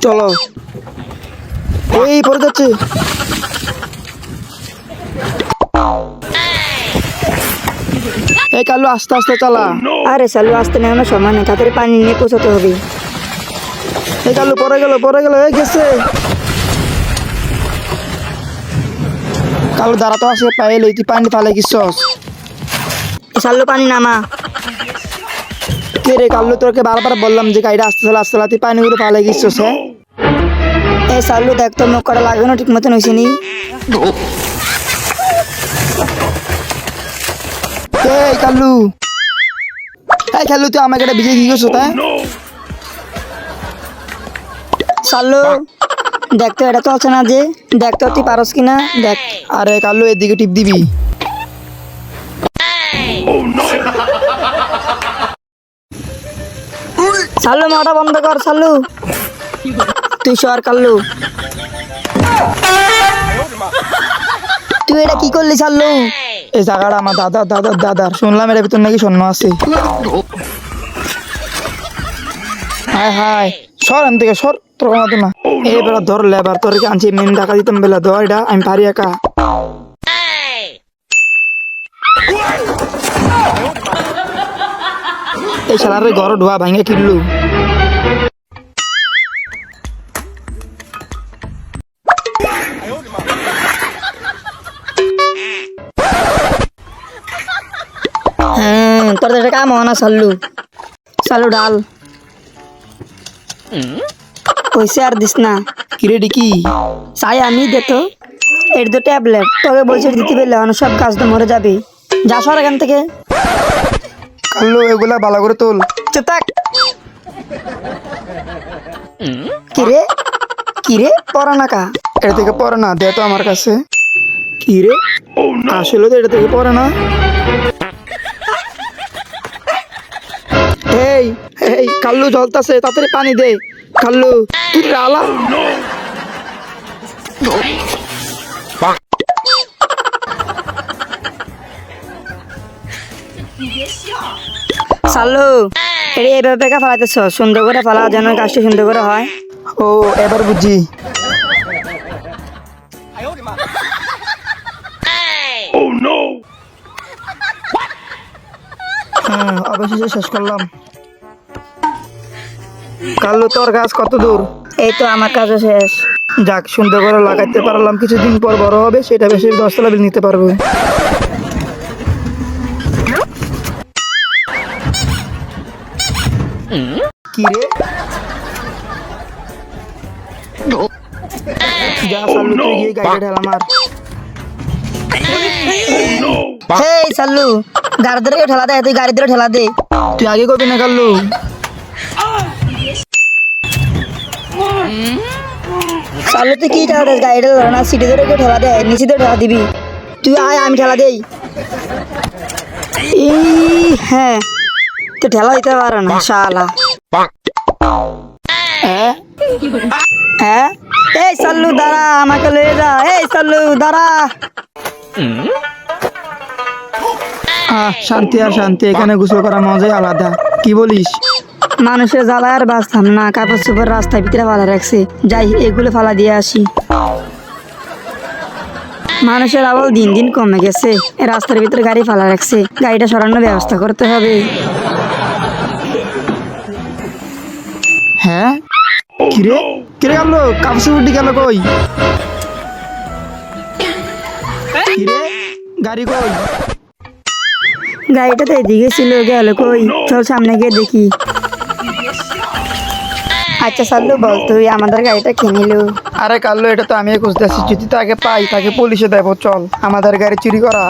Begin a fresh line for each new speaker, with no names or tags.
চলো। এই পড়ে যাচ্ছে। এই কাল্লু আস্তে আস্তে চালা।
আরে সালু আসতে নেওয়ানো সময় নেই, তাড়াতাড়ি পানি নিয়ে পৌঁছাতে হবে।
এই কাল্লু পড়ে গেল এই গেছে। কাল্লু দাঁড়াতে আসে পাইলে তুই পানি ফালে গেছস।
সাল্লু পানি নামা।
কে রে কাল্লু, তোকে বারবার বললাম যে গাড়িটা আস্তে চালা তুই পানিগুলো ফালে গেছস। হ্যাঁ
এই সাল্লু দেখ তো মুখ কটা লাগানো ঠিক মতন হয়েছে নি।
এই কাল্লু, এই কাল্লু তুই আমাকে এটা ভিজে কি গেছো তাই?
সাল্লু দেখ তো এটা তো হচ্ছে না যে, দেখ তো তুই পারস কিনা দেখ।
আরে কাল্লু এদিকে টিপ দিবি।
সাল্লু মাটা বন্ধ কর সাল্লু। তুই সর কাল্লু। তুই এটা কি করলি সাল্লু?
এই জায়গাটা আমার দাদার শুনলাম এর ভিতর নাকি স্বর্ণ আছে। হায় হায় সর এম থেকে সর, তোর কথা না। এই বেলা ধর লেবার তোর আনছি মেন টাকা দিতাম বেলা ধর এটা আমি পারি একা। এই শালারে ঘর ঢোয়া ভাঙে কিনলু।
হ্যাঁ তোর তো এটা কাম হয় না সাল্লু। সাল্লু ডাল কইসে আর দিস না।
কিরে ডিকি
চাই আমি দে তো, এর তো ট্যাবলেট তোকে বলছি দিতে পারলে সব গাছ তো মরে যাবে। যা সর এখান থেকে।
কাল্লু এগুলা ভালো করে তোল।
চেতাক কিরে কিরে পড়া নাকা।
এটা থেকে পড়ে না দে তো আমার কাছে। কিরে আসলে তো এটা থেকে পড়ে না। এই এই কাল্লু জ্বলতাছে তাড়াতাড়ি পানি দে। কাল্লু তুই আলা।
সাল্লু এটা এইভাবে পেকা ফেলাইতেছ, সুন্দর করে ফেলা যেন গাছটা সুন্দর করে হয়।
ও এবার বুঝছি। হ্যাঁ অবশেষে শেষ করলাম। কাল্লু তোর গাছ কত দূর?
এই তো আমার কাজও শেষ।
যাক সুন্দর করে লাগাইতে পারলাম, কিছুদিন পর বড় হবে সেটা বেশি 10 তলা নিতে পারবো। কি রে যা সাল্লু তুই গিয়ে গাড়িটা ঢেলা মার।
হেই সাল্লু গাড়ি ধরে ঠেলা দে, তুই গাড়ি ধরে ঠেলা দে।
তুই আগে কবি না কাল্লু।
সাল্লু তুই কি ঠেলা দিস? গাড়িটা ধরে না, সিটে ধরে কেউ ঠেলা দে, নিচে ধরে ঠেলা দিবি। তুই আয় আমি ঠেলা দেই। হ্যাঁ তুই ঠেলা দিতে পারো না শালা।
হ্যাঁ
হ্যাঁ এই সাল্লু দাঁড়া, আমাকে লয়ে যা। এই সাল্লু দাঁড়া।
শান্তি আর শান্তি, এখানে গোসল করার মজাই আলাদা। কি বলিস?
মানুষের জ্বালা আর বাঁচতাম না, কাপড় চোপড় রাস্তায় ভিতরে ফালা রাখছে। যাই এগুলো ফালা দিয়ে আসি। মানুষের আবল দিন দিন কমে গেছে, রাস্তার ভিতরে গাড়ি ফালা রাখছে, গাড়িটা সরানোর ব্যবস্থা করতে হবে।
হ্যাঁ কিরে কিরে কাল্লু কাপড় উঠি গেল কই? কিরে গাড়ি কই?
গাড়িটা তো এদিকে ছিল, গেল কই? চল সামনে গিয়ে দেখি। আচ্ছা সাল্লু বল, তুই আমাদের গাড়িটা কিনে নিলু?
আরে কাল্লু এটা তো আমি খুঁজতেছি, যদি তাকে পাই তাকে পুলিশে দেবো। চল আমাদের গাড়ি চুরি করা।